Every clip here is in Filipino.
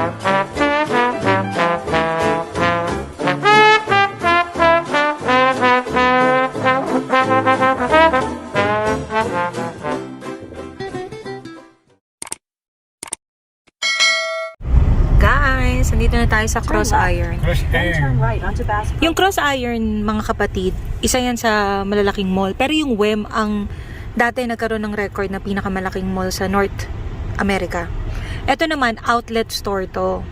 Guys, nandito na tayo sa Cross Iron. Yung Cross Iron, mga kapatid, isa yan sa malalaking mall. Pero yung WEM ang dati nagkaroon ng record na pinakamalaking mall sa North America. Ito naman, outlet store to.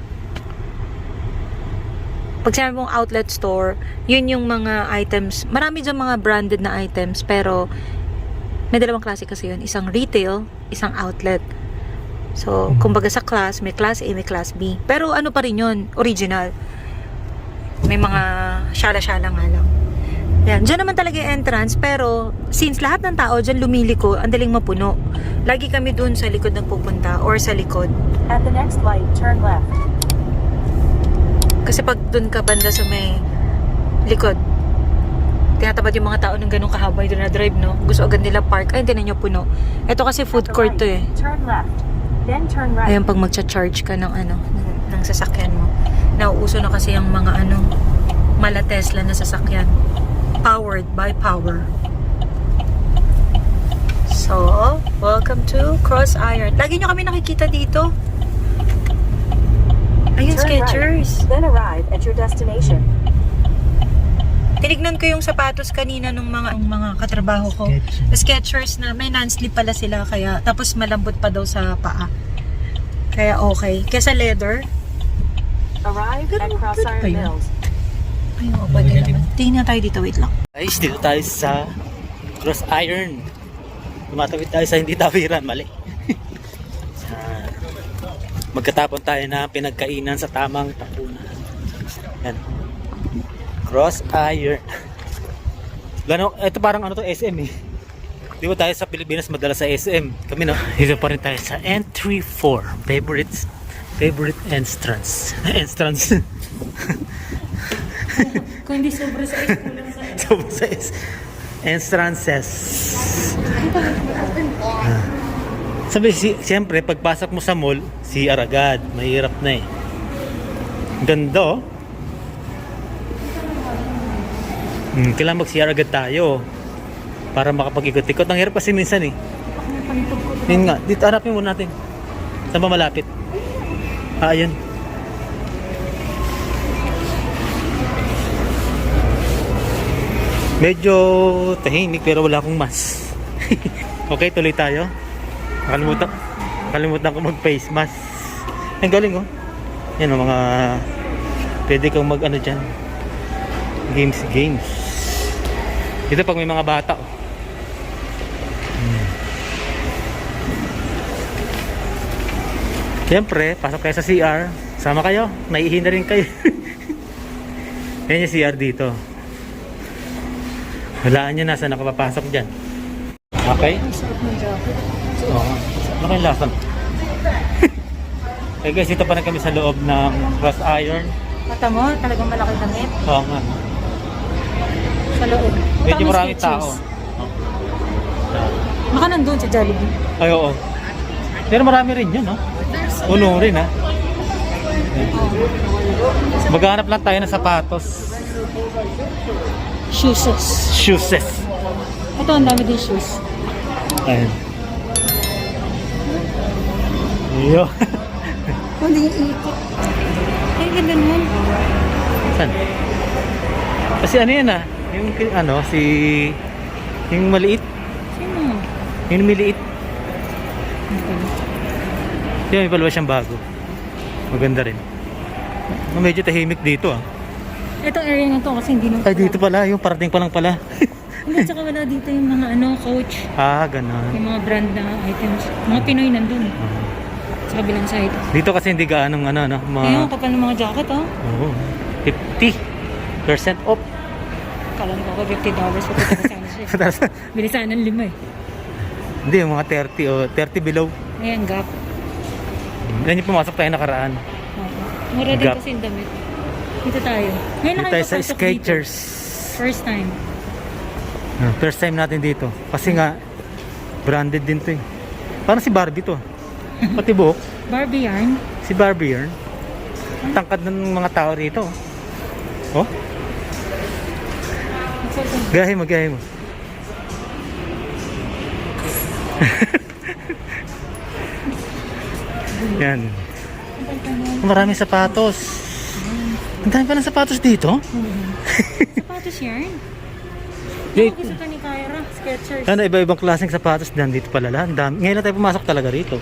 Pag sinabi mong outlet store, yun yung mga items. Marami dyan mga branded na items, pero may dalawang klase kasi yun. Isang retail, isang outlet. So, kumbaga sa class, may class A, may class B. Pero ano pa rin yun? Original. May mga syala-syala nga lang. Yan. Diyan naman talaga yung entrance. Pero, since lahat ng tao dyan lumiliko, ang daling mapuno. Lagi kami dun sa likod nagpupunta or sa likod. At the next light, turn left. Kasi pag dun ka banda sa may likod, tinatabad yung mga tao ng ganung kahaba doon na drive, no? Gusto agad nila park. Ay, hindi na nyo puno. Ito kasi food court to eh. Turn left. Then turn right. Ayun, pag magcha-charge ka ng ng sasakyan mo. Nauuso na kasi yung mga mala Tesla na sasakyan. Powered by power. So, welcome to Cross Iron. Lagi nyo kami nakikita dito. Ayun, Skechers. Right. Then arrive at your destination. Tinignan ko yung sapatos kanina ng mga katrabaho ko. Skechers na may non-slip pala sila, kaya tapos malambot pa daw sa paa. Kaya okay. Kesa leather. Arrive at Cross Iron Ayun. Mills. Ay, oo, pwede naman. Tingnan tayo dito, wait lang. Guys, dito tayo sa Cross Iron. Tumatawid tayo sa hindi tawiran, mali. Magkatapon tayo na pinagkainan sa tamang tapunan. Yan. Cross Iron. Ito parang to SM eh. Di ba tayo sa Pilipinas madalas sa SM? Kami no? Dito pa rin tayo sa entry 4. Favorite entrance. Entrance. Kung hindi sobra sa S, kulang sa S. Sobra sa S. Entrances. Sabi, siyempre, pagpasok mo sa mall, CR agad. Mahirap na eh. Ganda oh. Kailangan mag-CR agad tayo para makapag-ikot-ikot. Ang hirap kasi minsan eh. Yun nga, dito hanapin muna natin. Saan ba malapit? Ayun. Medyo tahimik pero wala akong mask. Okay, tuloy tayo. Nakalimutan ko mag-face mask. Ang galing oh. Yan ang mga pwede kang mag-ano dyan. Games. Dito pag may mga bata oh. Siyempre, pasok kayo sa CR. Sama kayo, naiihi na rin kayo. Yan yung CR dito. Walaan nyo na saan nakapapasok dyan. Okay? Oo. Ano kayong lasa? Okay guys, ito pa na kami sa loob ng Cross Iron. Mata mo, talagang malaki damit. Oo nga. Sa loob. Medyo maraming tao. Baka nandun sa Jollibee. Ay oo. Pero marami rin yun, no? Puno rin, ha? Maghanap lang tayo ng sapatos. Shoes. Ito, ang dami din shoes. Ayun. Iyo. Hindi ikot. Ay, ganda nun. Saan? Kasi ano yan, yung yung maliit. Sino? Yung maliit. Yung may palwa siyang bago. Maganda rin. Medyo tahimik dito Itong area na to kasi hindi nung... Ay dito pala, yung parating pa lang pala. Hindi, tsaka wala dito yung mga Coach. Ganon. Yung mga brand na items. Mga Pinoy nandun. Sa kabilang side. Dito kasi hindi gaanong Ayun, kapal ng mga jacket Oo. 50% off. Kala ko $50. Pati siya. Bilisan ng 5 eh. Hindi, yung mga 30 o 30 below. Ayan, Gap. Yan yung pumasok tayo nakaraan. Mura din Gap. kasi yung damit. Dito tayo. Ngayon Dito na tayo kayo sa papasok Skechers. dito. First time. First time natin dito. Kasi nga, branded din to eh. Parang si Barbie to. Pati buhok. Barbie yarn. Si Barbie yarn. tangkad ng mga tao rito. Oh. Gahe mo, gahe mo. Yan. Maraming sapatos. Ang dami pa ng sapatos dito. Sapatos yan. Wait. Nakikita ka ni Kyra, Skechers. Ano, iba-ibang klaseng sapatos dito pala lang. Dami. Ngayon na tayo pumasok talaga rito.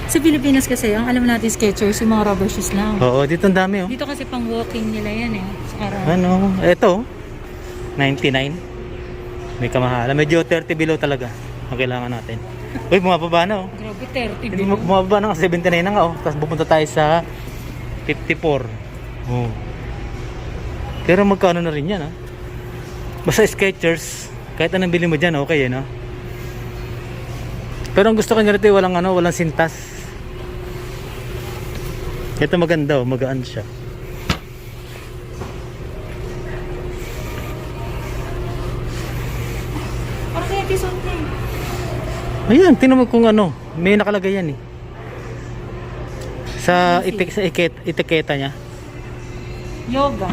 Sa Pilipinas kasi, ang alam natin Skechers, yung mga rubber shoes lang. Oo, dito ang dami oh. Dito kasi pang walking nila yan eh. Sa araw. Ano, eto 99. May kamahala. Medyo 30 below talaga ang kailangan natin. Uy, bumababa na oh. Grabe, 30 Hindi bumababa na, 79 na nga oh. Tapos pupunta tayo sa 54. Oh. Pero magkano na rin yan ah. Basta Skechers, kahit anong bili mo dyan, okay eh no? Pero ang gusto ko nyo rito, walang sintas. Ito maganda oh, magaan siya. Parang kaya tison niya. Ayan, tingnan mo kung ano, may nakalagay yan eh. Sa etiketa niya. Yoga.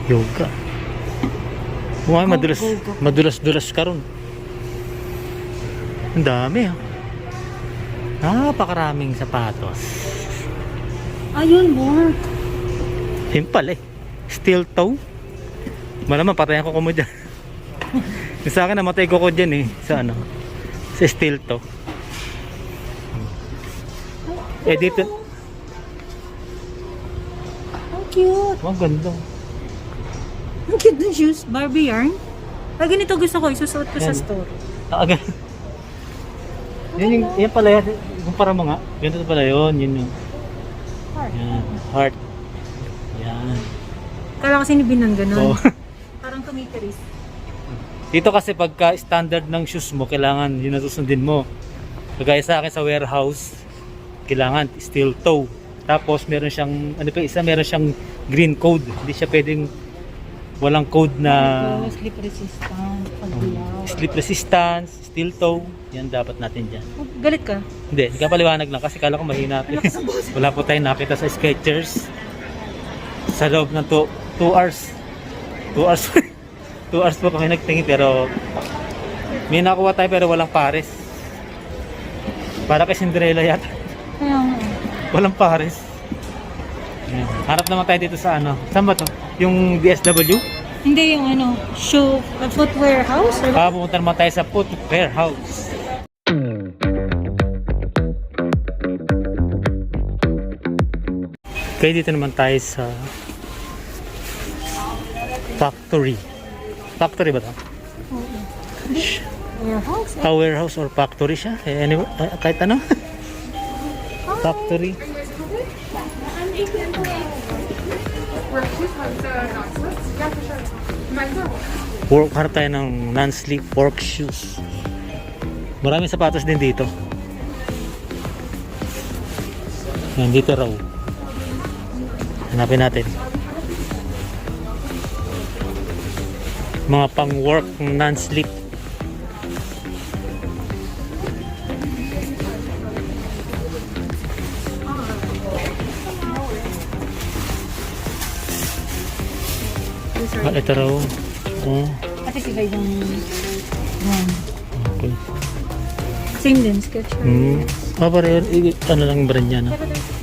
Yoga. Wow, Go. madulas-dulas ka ron. Ang dami ah. Napakaraming sapatos. Ayun, more. Simple eh. Steel toe. Malamang patayan ko mo dyan. Yung sa akin namatay ko dyan eh. Sa ano? Sa steel toe. Eh dito. Ang cute. Ang ganda. Ang cute ng shoes. Barbie yarn. Pag ganito gusto ko, isusuot ko sa Yan. store. Agad. Yan pala yan. Kumpara mo nga. Ganito pala yun. Yun yung. Heart. Yan. Heart. Yan. Kala kasi ni Binan ganun. So, Parang kumitiris. dito kasi pagka standard ng shoes mo, kailangan yun na susundin mo. Kagaya sa akin sa warehouse, kailangan steel toe. Tapos meron siyang, ano pa isa, meron siyang green code. Hindi siya pwedeng walang code na Slip resistant. Pagbilaw. slip resistance, steel toe. Yan dapat natin dyan. Galit ka? Hindi, paliwanag lang kasi kala ko mahina. Wala po tayong nakita sa Skechers. Sa loob ng 2 hours. 2 hours. 2 hours po kami nagtingin pero may nakuha tayo pero walang pares. Para kay Cinderella yata. Kaya nga. Walang pares. Ayan. Hanap naman tayo dito sa ano. Saan ba to? Yung DSW? Hindi yung ano, shoe, footwear house? Or Pupunta naman tayo sa footwear house. Okay, dito naman tayo sa factory. Factory ba to? warehouse? Warehouse or factory siya. Eh, anyway, kahit ano. Factory. Work hard tayo ng non-slip work shoes. Maraming sapatos din dito. Yan, dito raw. Hanapin natin. Mga pang-work non-slip. Ito raw. Oh, Ate si yung one. okay. Same din, Skechers. Pareho, ano lang brand niya, no? Pero there's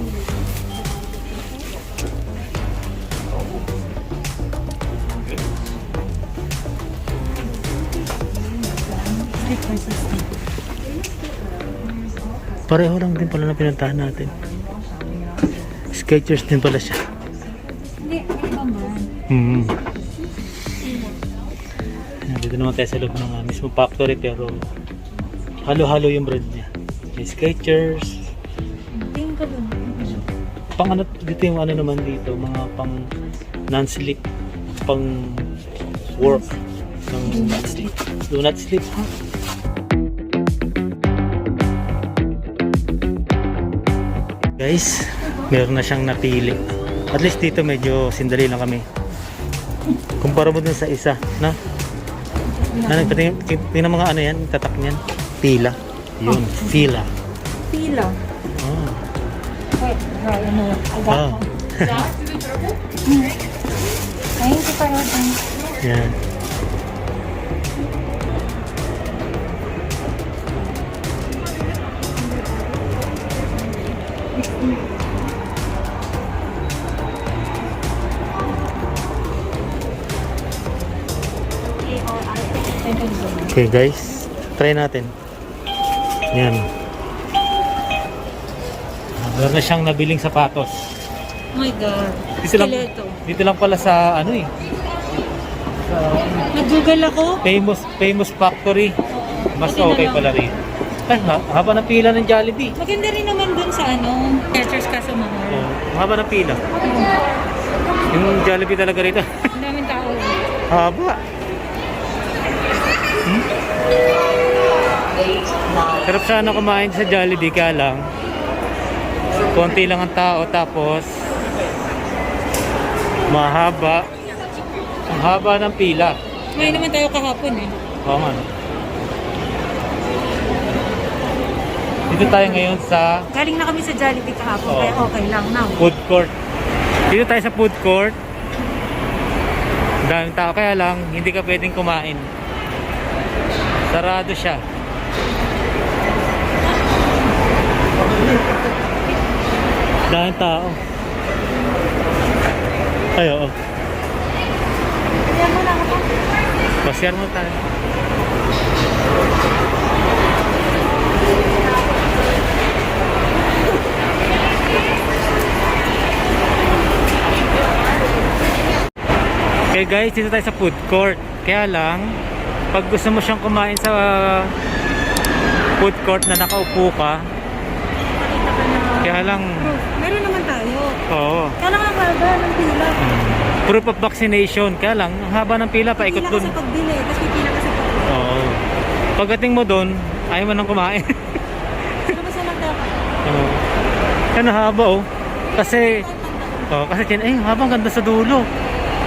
slip resistant. Pareho lang din pala na pinuntahan natin. Skechers din pala siya. Hindi, may ibang brand. Ayan, dito naman tayo sa loob ng mismo factory pero halo-halo yung brand niya. May Skechers. Tingin ka dun. Pang ano, dito yung ano naman dito, mga pang non-slip, pang work. Do not sleep. Do not sleep, ha? Guys, meron na siyang napili. At least dito medyo sindali lang kami. Kumpara mo dun sa isa, no? Tingnan mga ano yan, tatak niyan. Pila. Yun, fila. Pila. Oh. Oh. Thank you for ordering. Yan. Okay guys, try natin. Yan. Meron na siyang nabiling sapatos. Oh my God. Dito lang pala sa ano eh. Sa Nag-google ako. famous factory. Mas Buti na okay lang. pala rin. Ay, haba ng pila ng Jollibee. Maganda rin naman dun sa ano, Skechers kaso mahal. Oh, haba ng pila. Yung Jollibee talaga rito. Ang daming tao. Haba. Sarap sana kumain sa Jollibee, kaya lang konti lang ang tao, tapos mahaba. Ang haba ng pila. May naman tayo kahapon eh. Oo nga. Dito tayo ngayon sa Galing na kami sa Jollibee kahapon, Oo. kaya okay lang now. food court. Dito tayo sa food court. Ang daming tao, kaya lang hindi ka pwedeng kumain. Sarado siya. Daming tao. Ay, oo. Kaya mo lang ako. Pasyar mo tayo. Okay guys, dito tayo sa food court. Kaya lang, pag gusto mo siyang kumain sa food court na nakaupo ka, kaya lang, Meron naman tayo. oo, Kaya lang ang haba ng pila. proof of vaccination. Kaya lang, ang haba ng pila, paikot Pila ka dun. sa pagbili, tapos pipila ka sa pagbili. Oo. Pagdating mo dun, ayaw mo nang kumain. Ano ba sa magdaka? Oo. Kaya haba oh. Kasi, habang ganda sa dulo.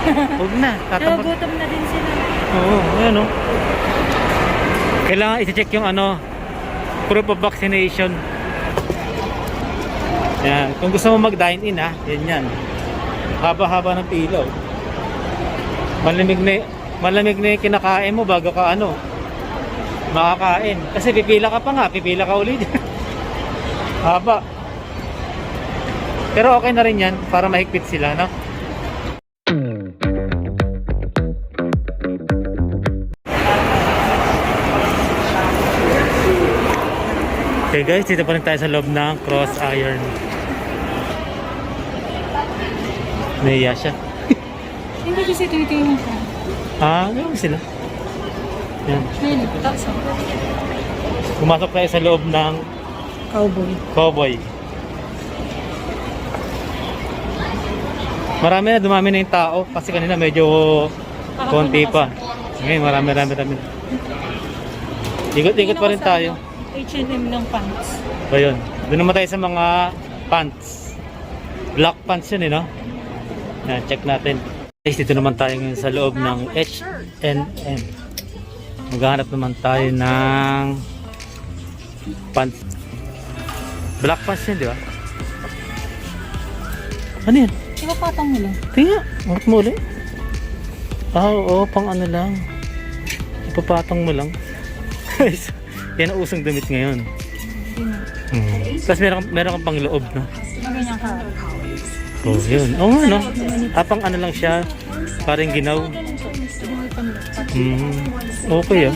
Huwag na, tatamad. Nagugutom na din sila. Oo, ayan oh. Kailangan i-check yung ano, proof of vaccination. Yan, kung gusto mo mag-dine in ha, yan. Haba-haba ng pila oh. Malamig na yung kinakain mo bago ka ano, makakain. Kasi pipila ka ulit. Haba. Pero okay na rin yan para mahigpit sila, no? Okay guys, dito pa rin tayo sa loob ng Cross Iron. Naiya siya. Hindi kasi ito yung Meron sila. Yan. Ayun, tapos Pumasok tayo sa loob ng cowboy. Cowboy. Dumami na yung tao kasi kanina medyo konti pa. Ngayon marami. Ikot-ikot pa rin tayo. H&M ng pants. Ayun. Doon naman tayo sa mga pants. Black pants yun no? Yan, check natin. Guys, dito naman tayo ngayon sa loob ng H&M. Maghanap naman tayo ng pants. Black pants yun, di ba? Ano yan? Ipapatang mo lang. Tingnan, angat mo ulit. Oo, pang ano lang. Ipapatong mo lang. Guys, yan ang usong damit ngayon. Tapos meron kang pang loob, no? Ganyan ka. Oh, yun. Oo nga, no? Pang ano lang siya. Parang ginaw. Okay, ah.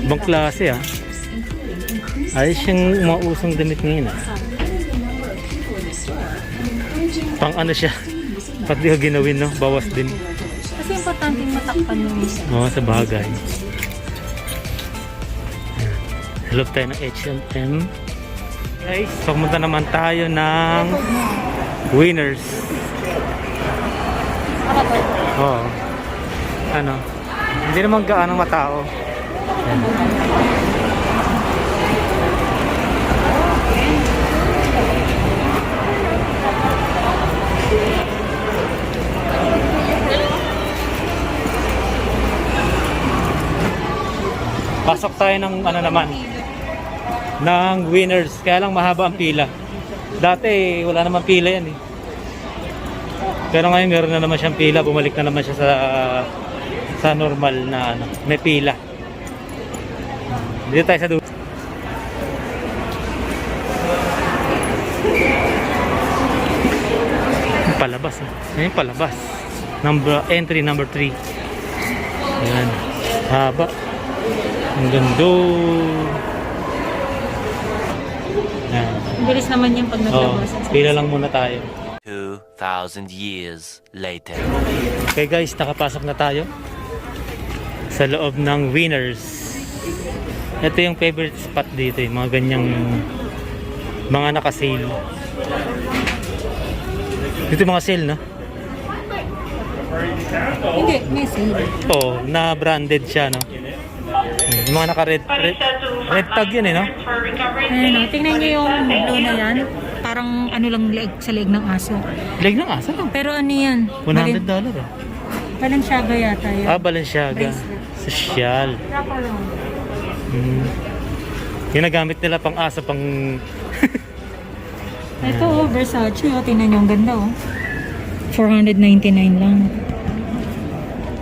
Ibang klase, ah. Ayos yung mga usong damit ngayon, ah. Pang ano siya. Pati ka ginawin, no? Bawas din. Kasi importante matakpan yung Oo, sa bagay. Hello tayo ng H&M. Guys, pumunta naman tayo ng Winners. Oo. Ano? Hindi naman gaano matao. Yan. Pasok tayo ng ano naman, ng Winners, kaya lang mahaba ang pila. Dati wala naman pila yan eh. Pero ngayon meron na naman siyang pila, bumalik na naman siya sa normal na ano, may pila. Dito tayo sa dulo. Palabas eh. Ayan palabas. Entry number 3. Ayan. Haba. Ang gando. Ayan. Ang bilis naman yung pag naglabas. Pila lang muna tayo. 2,000 years later. Okay guys, nakapasok na tayo sa loob ng Winners. Ito yung favorite spot dito, yung mga ganyang mga naka-sale. Dito mga sale, no? Hindi, may sale. Oo, na branded siya, no? Yung mga naka-red red tag yun, eh, no? Ayun o, tingnan niyo yung blue na yan. Parang ano lang sa leg ng aso. Leg ng asa lang. Pero ano yan? $100 ah. Balenciaga yata yun. Balenciaga. Bracelet. Social. Wrapper lang. Ginagamit nila pang aso, pang... Ito oh, Versace. Oh, tingnan niyo, ang ganda oh. $499 lang.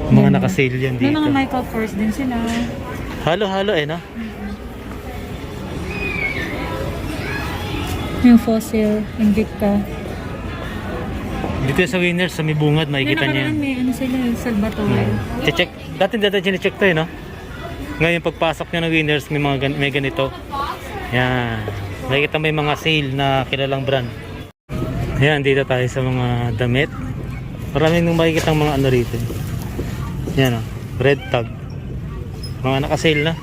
Mga naka-sale yan May dito. mga Michael Kors din sila. Halo-halo eh, no? Yung Fossil, Invicta. Dito sa Winners, sa may bungad, makikita niyo yan. May ano sila, Salvatore. Check. Dati chine-check to eh, no? Ngayon pagpasok nyo ng Winners, may ganito. Yan. Makikita may mga sale na kilalang brand. Yan, dito tayo sa mga damit. Maraming nung makikita mga ano rito. Yan o, red tag. Mga naka-sale na.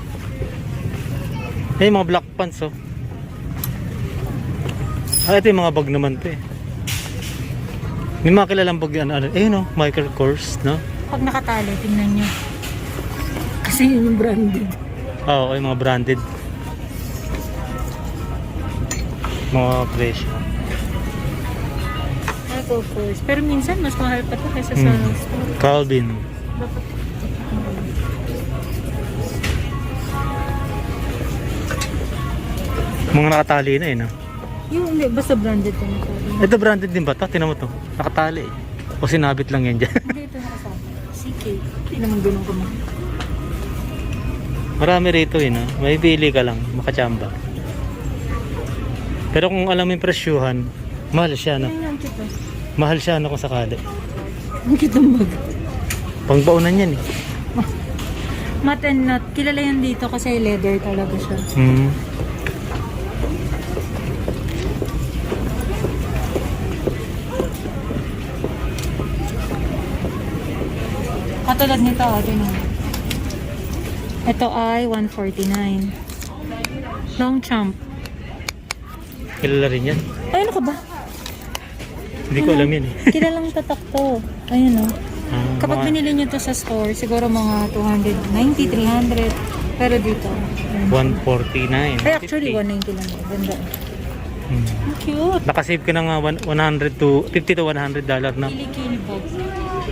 Yan yung mga black pants oh. Ito yung mga bag naman to eh. May mga kilalang bag yan. Ayun o, Michael Kors, no? Pag nakatali, tingnan nyo. Kasi yun yung branded. Oo, yung mga branded. Mga presyo. Michael Kors. Pero minsan, mas mahal pa to kaysa sa store. Calvin. Mga nakatali na eh, no? Yung hindi, basta branded to. Ito branded din ba ito? Tinan mo to. Nakatali eh. O sinabit lang yan dyan. Hindi ito nakasabi. CK. Hindi naman ganun ko man. Marami rito eh, no? May pili ka lang. Makachamba. Pero kung alam mo yung presyuhan, mahal siya, no? Ayun yung kita. Mahal siya, no? Kung sakali. Ang kitang bag. Pangbaunan yan eh. Matte and nut. Kilala yan dito kasi leather talaga siya. Katulad nito, tinan mo. Ito ay $149. Longchamp. Kilala rin yan. Ay, ano ka ba? Hindi ko alam yan eh. Kilalang tatak to. Ayun o. Kapag Mga binili nyo to sa store, siguro mga 290, 300. Pero dito. 149. Ay, actually, 190 lang. Ganda. Ang cute. Nakasave ka na nga 100 to $50 to $100 na. Kilikili po.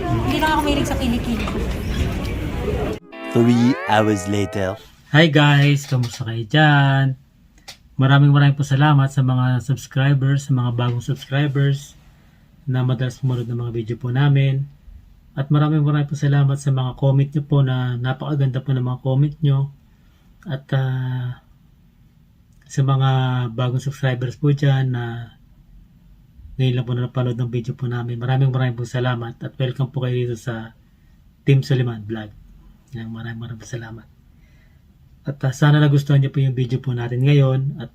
Hindi lang ako mahilig sa kilikili po. 3 hours later. Hi guys! Kamusta kayo dyan? Maraming po salamat sa mga subscribers, sa mga bagong subscribers na madalas pumunod ng mga video po namin. At maraming po salamat sa mga comment nyo po na napakaganda po ng mga comment nyo. At sa mga bagong subscribers po dyan na ngayon lang po na napanood ng video po namin. Maraming po salamat at welcome po kayo dito sa Team Soliman Vlog. Yan, maraming po salamat. At sana nagustuhan niyo po yung video po natin ngayon at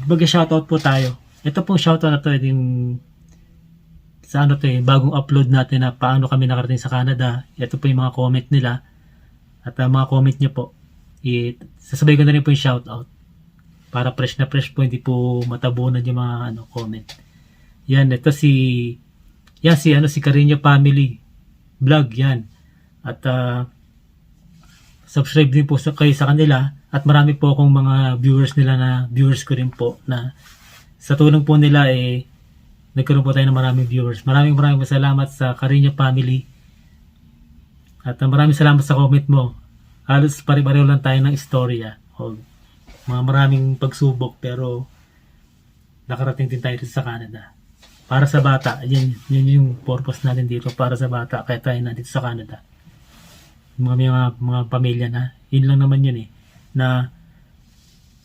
mag-shoutout po tayo. Ito pong shoutout na to yung sa ano to bagong upload natin na paano kami nakarating sa Canada. Ito po yung mga comment nila at mga comment niyo po sasabay ko na rin po yung shoutout para fresh na fresh po, hindi po matabunan yung mga comment. Yan, ito si Carino Family Vlog yan. At subscribe din po kayo sa kanila at marami po akong mga viewers ko rin po na sa tulong po nila nagkaroon po tayo ng maraming viewers. Maraming salamat sa Carino Family at maraming salamat sa comment mo. Halos pare-pareho lang tayo ng istorya o mga maraming pagsubok pero nakarating din tayo dito sa Canada. Para sa bata, yun yung purpose natin dito, para sa bata, kaya tayo nandito sa Canada. Mga pamilya na, yun lang naman yun na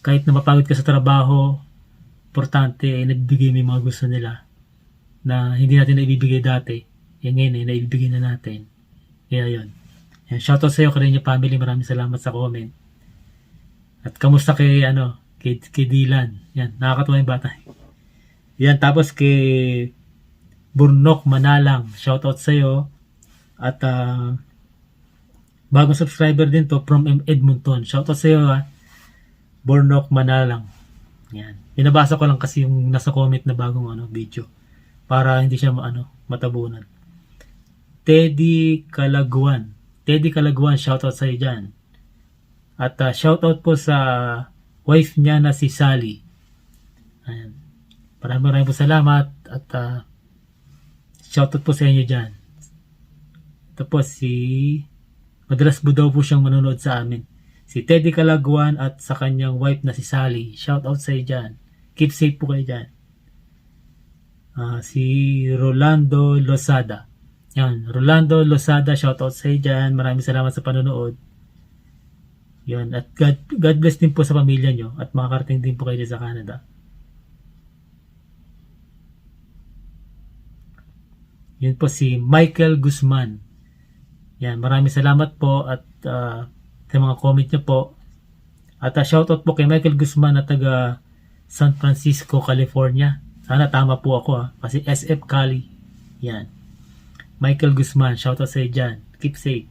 kahit na mapagod ka sa trabaho, importante nabibigay mo yung mga gusto nila na hindi natin naibibigay dati. Yan ngayon naibibigay na natin. Kaya yun. Yan, shoutout sa iyo, Carino family, maraming salamat sa comment. At kamusta kay Dylan? Yan, nakakatuwa yung bata. Yan, tapos kay Burnok Manalang, shoutout sa iyo. At bagong subscriber din to from Edmonton. Shoutout sa iyo Burnok Manalang. Yan. Binabasa ko lang kasi yung nasa comment na bagong video para hindi siya matabunan. Teddy Calaguan, shoutout sa iyo dyan. At shoutout po sa wife niya na si Sally. Ayan. Maraming po salamat at shoutout po sa inyo dyan. Tapos madalas po daw po siyang manonood sa amin. Si Teddy Calaguan at sa kanyang wife na si Sally. Shoutout sa iyo dyan. Keep safe po kayo dyan. Si Rolando Losada. Yan, Rolando Losada, shoutout sa iyo dyan. Maraming salamat sa panonood. Yan, at God bless din po sa pamilya nyo at makakarating din po kayo sa Canada. Yun po si Michael Guzman. Yan, maraming salamat po at sa mga comment nyo po. At shoutout po kay Michael Guzman na taga San Francisco, California. Sana tama po ako kasi SF Cali. Yan. Michael Guzman, shoutout sa iyo dyan. Keep safe.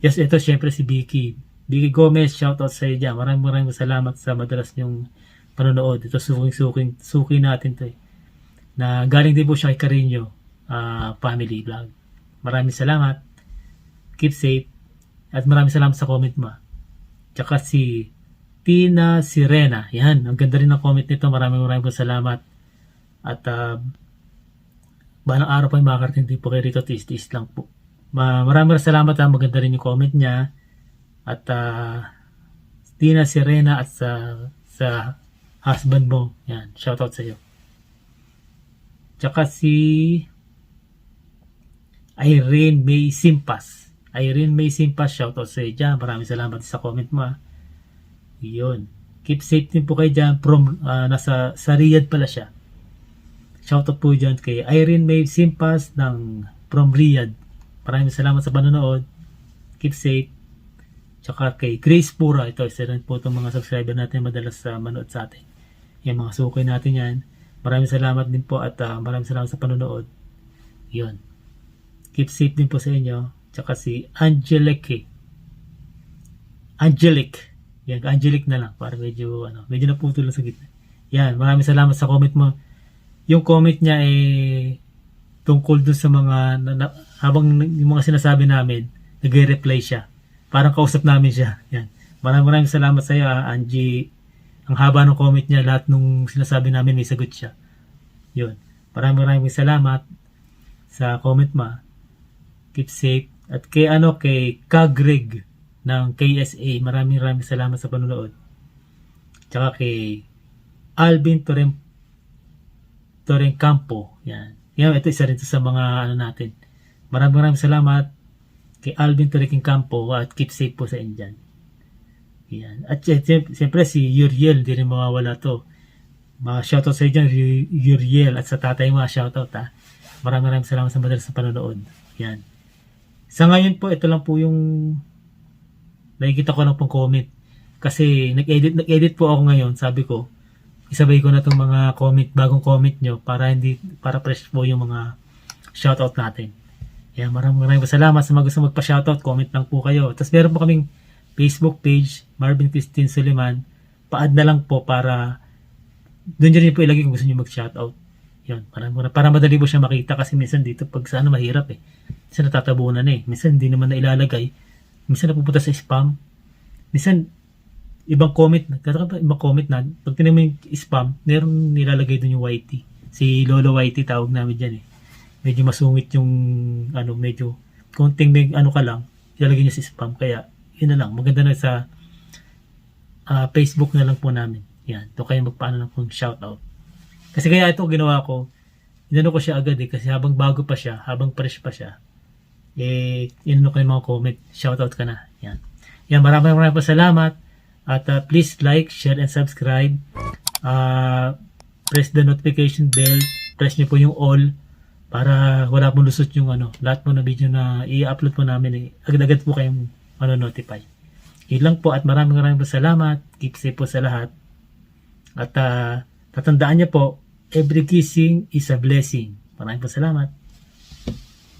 Yes, ito syempre si Vicky. Vicky Gomez, shoutout sa iyo dyan. Maraming salamat sa madalas nyong panonood. Ito suking natin to na galing din po siya kay Carino family vlog. Maraming salamat. Keep safe. At maraming salamat sa comment mo. Tsaka si Tina Sirena. Yan. Ang ganda rin ng comment nito. Maraming po salamat. At balang araw pa yung makakarating din po kay Rito. Tiis lang po. Maraming salamat. Maganda rin yung comment niya. At Tina Sirena at sa husband mo. Yan. Shoutout sa iyo. Tsaka si Irene May Simpas. Shoutout sa iyo dyan. Maraming salamat sa comment mo. Yun. Keep safe din po kayo dyan. Sa Riyadh pala siya. Shoutout po dyan kay Irene May Simpas from Riyadh. Maraming salamat sa panonood. Keep safe. Tsaka kay Grace Pura. Ito, isa rin po itong mga subscriber natin madalas manood sa atin. Yung mga sukoy natin yan. Maraming salamat din po at maraming salamat sa panonood. Yun. Keep safe din po sa inyo. Tsaka si Angelic. Yan, Angelic na lang. Para medyo naputol lang sa gitna. Yan, maraming salamat sa comment mo. Yung comment niya tungkol dun sa mga, habang yung mga sinasabi namin, nag-reply siya. Parang kausap namin siya. Yan. Maraming salamat sa iyo, Angie. Ang haba ng comment niya, lahat nung sinasabi namin may sagot siya. Yun. Maraming salamat sa comment mo. Keep safe. At kay Kagreg ng KSA, maraming salamat sa panonood. Tsaka kay Alvin Torencampo. Yan. Ito isa rin sa mga natin. Maraming salamat kay Alvin Torencampo at keep safe po sa inyo dyan. Yan. At siyempre si Uriel, hindi rin mawawala to. Shoutout sa iyo dyan, Uriel, at sa tatay mo, shoutout Maraming salamat sa madalas sa panonood. Yan. Sa ngayon po, ito lang po yung nakikita ko lang pong comment. Kasi nag-edit po ako ngayon, sabi ko, isabay ko na itong mga bagong comment nyo para fresh po yung mga shoutout natin. Yan, maraming salamat sa mga gusto magpa-shoutout, comment lang po kayo. Tapos meron po kaming Facebook page, Marvin Christine Suliman. Pa-add na lang po para doon nyo rin po ilagay kung gusto nyo mag-shoutout. Yan, para madali po siya makita kasi minsan dito pag sana mahirap minsan natatabunan minsan hindi naman na ilalagay, minsan napupunta sa spam, minsan ibang comment na pag tinan mo yung spam, meron nilalagay doon yung YT, si Lolo YT tawag namin dyan medyo masungit yung medyo konting ka lang, ilalagay niya sa spam, kaya yun na lang, maganda na sa Facebook na lang po namin, Yan, doon kayo magpaano ng kung shoutout. Kasi kaya ito ginawa ko, inano ko siya agad kasi habang bago pa siya, habang fresh pa siya, inano ko yung mga comment, shoutout ka na. Yan. Yan, maraming salamat. At please like, share, and subscribe. Press the notification bell. Press nyo po yung all para wala pong lusot yung lahat po na video na i-upload po namin. Agad-agad po kayong notify. Yun lang po at maraming salamat. Keep safe po sa lahat. At tatandaan niyo po, every kissing is a blessing. Maraming salamat.